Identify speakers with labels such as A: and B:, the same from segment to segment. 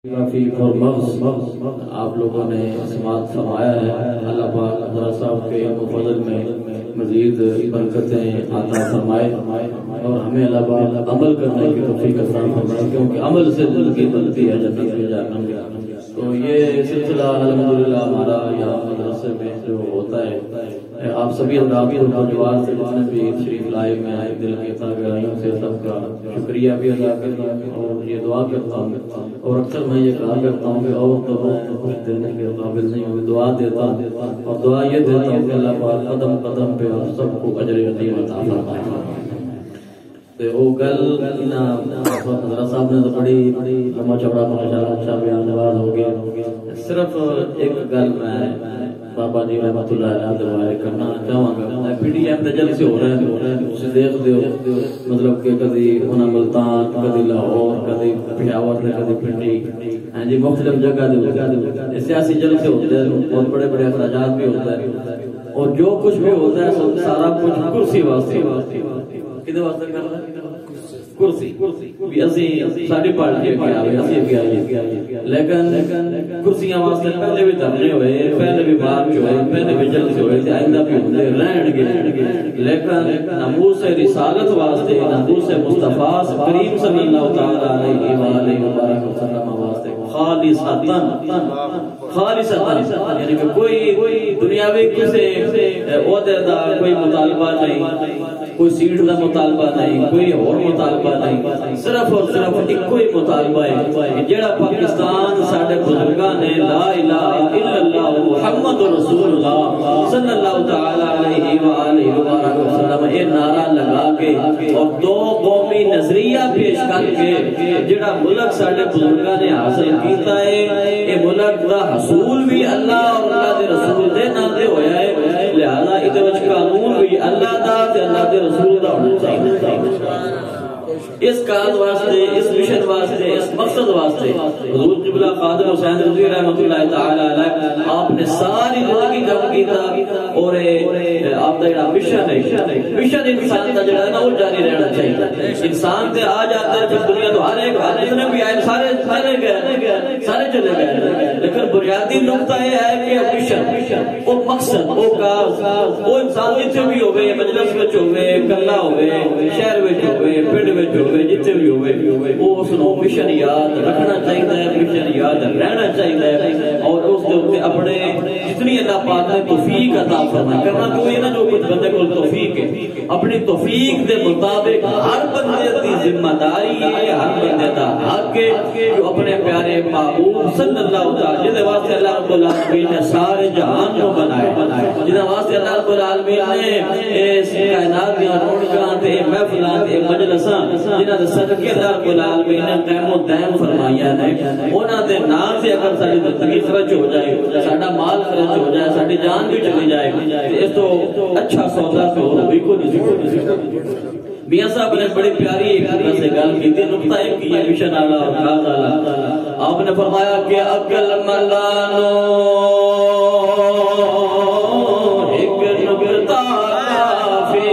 A: کافی اور مغز آپ لوگوں نے سماعت فرمایا ہے۔ اللہ پاک حضرت صاحب کے فضل میں مزید برکتیں عطا فرمائے اور ہمیں اللہ پاک عمل کرنے کی توفیق عطا فرمائے، کیونکہ عمل سے دل کی بنتی ہے جنت میں جانا۔ تو یہ سلسلہ الحمدللہ ہمارا یہاں مدرسے میں جو ہوتا ہے، آپ سبھی حضرات کو نوجوان سے جتنے بھی تشریف لائے، میں دل کی تہ گہرائیوں سے سب کا شکریہ بھی ادا کرتا ہوں اور یہ دعا کرتا ہوں، اور اکثر میں یہ کہا کرتا ہوں کہ اور تو کچھ دینے کے قابل نہیں ہوں، دعا دیتا ہوں اور دعا یہ دیتا ہوں کہ اللہ پاک قدم قدم پہ آپ سب کو اجر عظیم عطا فرمائے۔ وہ گل حضرت صاحب نے تو بڑی لمبا چوڑا ماشاءاللہ اچھا بیان نواز ہو گیا، صرف ایک گل میں بابا جی رحمۃ اللہ علیہ دعائے کرنا چاہوں گا۔ پی ڈی ایم جلسے سے ہو رہے ہیں، تسی دیکھ دیو مطلب کہ کدی انہاں ملتان، کدی لاہور، کدی پشاور، کدی پنڈی، ہاں جی مختلف جگہ دے سیاسی جلسے ہوتے ہیں، بہت بڑے بڑے اخراجات بھی ہوتے ہیں، اور جو کچھ بھی ہوتا ہے سارا کچھ کرسی واسطے کدے واسطے کرنا ہے؟ کرسی بھی اسی ساری پارٹی کے آوے اسی بھی آئیے، لیکن کرسیاں واسطے پہلے بھی دھرنے ہوئے، پہلے بھی مارچ ہوئے، پہلے بھی جلسے ہوئے تھے، آئندہ بھی ہوتے رہن گے، لیکن ناموس رسالت واسطے، ناموس مصطفیٰ کریم صلی اللہ تعالی علیہ وآلہ وسلم واسطے خالصتاً، یعنی کہ کوئی دنیاوی کسی عہدے دا کوئی مطالبہ نہیں، کوئی سیٹ دا مطالبہ نہیں، کوئی اور مطالبہ نہیں، صرف اور صرف ایک کوئی مطالبہ ہے جڑا پاکستان ساڈے بزرگاں نے لا الہ الا اللہ محمد رسول اللہ صلی اللہ تعالی علیہ وآلہ وسلم یہ نعرہ لگا کے اور دو قومی نظریہ پیش کر کے جڑا ملک ساڈے بزرگاں نے حاصل کیتا ہے، یہ ملک دا حصول بھی اللہ اور اللہ دے رسول دے نام دے ہویا ہے، لہذا ادھے وچ قانون بھی اللہ دا تے اللہ دے رسول دا ہونا چاہیے۔ اس کاز واسطے، اس مشن واسطے، اس مقصد واسطے حضور قبلہ قادر حسین رضوی رحمۃ اللہ تعالی علیہ آپ نے ساری زندگی جم کیتا، اور آپ دا جڑا مشن ہے، مشن انسان دا جڑا ہے نا وہ جاری رہنا چاہیے۔ انسان تے آ جاتے ہیں پھر دنیا تو ہر ایک جتنے بھی آئے سارے چلے گئے، لیکن بنیادی نقطہ یہ ہے کہ مشن، وہ مقصد، وہ کاز، وہ انسان جتنے بھی ہوئے، مجلس وچ ہوئے، کلا ہوئے، شہر وچ ہوئے، پنڈ وچ ہوئے، جتنے بھی ہوئے، وہ اس نو مشن یاد رکھنا چاہیے، مشن یاد رہنا چاہیے، اور اس دے اوپر اپنے جتنی اللہ پاک نے توفیق عطا فرمائے کرنا تو یہ نہ جو کچھ بندے کو توفیق ہے، اپنی توفیق دے مطابق ہر بندے دی ذمہ داری ہے، ہر بندے دا حق ہے جو اپنے پیارے محبوب صلی اللہ تعالی جس واسطے اللہ رب العالمین نے سارے جہان کو بنایا، جس واسطے اللہ رب العالمین نے اس کائنات دی رونقاں تے محفلاں تے مجلساں جنہاں دے صدقے اللہ رب العالمین نے قائم و دائم فرمایا ہے، انہاں دے نام سے اگر ساری زندگی خرچ ہو جائے، ساڈا مال خرچ ہو جائے، ساڈی جان بھی چلی جائے، اس تو اچھا سودا تو کوئی کو نہیں۔ میاں صاحب نے بڑی پیاری ایک طرح سے گل کی تھی، نقطہ ایک کی ہے مشن آلہ اور خاص آلہ۔ آپ نے فرمایا کہ عقل ملانو ایک نکتہ کافی،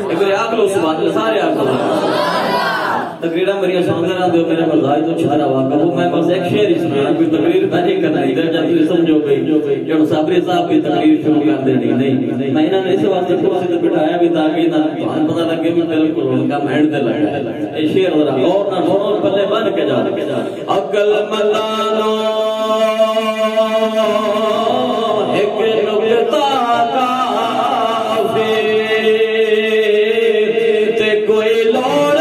A: ایک بڑی آگلو سبحان اللہ، سارے آگلو تقریرہ میری سامنے نہ دیو، میرے مزاج تو چھارا واقع ہوں، میں بس ایک شعر ہی سنا، کوئی تقریر میں نہیں کرنا، ادھر جاتی سمجھو گئی جو صابری صاحب کی تقریر شروع کر دینی نہیں، میں انہوں نے اس واسطے کرسی تے بٹھایا بھی تاکہ نہ پتہ لگے بھی بالکل ان کا مہنڈ دے لگا ہے۔ یہ شعر ذرا غور نہ سنو، پلے بن کے جاؤ۔ عقل ملانو ایک نکتہ کافی تے کوئی لوڑ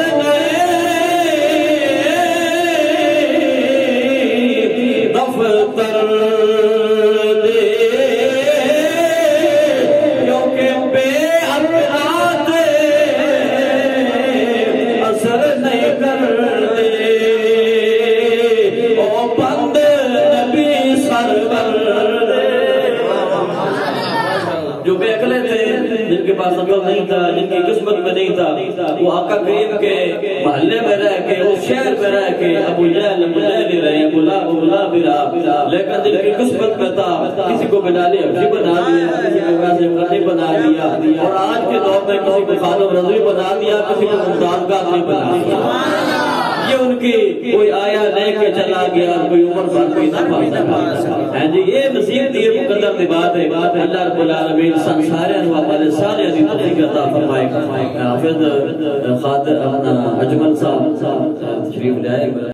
A: پاس عقل نہیں تھا، جن کی قسمت میں نہیں تھا، وہ آقا کریم کے محلے میں رہ کے، اس شہر میں رہ کے ابو جہل مجاہد رہے، ابو لہب رہا، لیکن جن کی قسمت میں تھا کسی کو بلالی حبشی بنا دیا، کسی کو قاسم غنی بنا دیا، اور آج کے دور میں کسی کو خالد رضوی بنا دیا، کسی کو ممتاز قادری بنا دیا۔ کہ ان کی کوئی آیا لے کے چلا گیا کوئی عمر بھر کوئی نہ پا جی یہ نصیب دی مقدر دی بات ہے اللہ رب العالمین سارے نو عمل سارے دی توفیق عطا فرمائے حافظ خادم اجمل صاحب تشریف لائے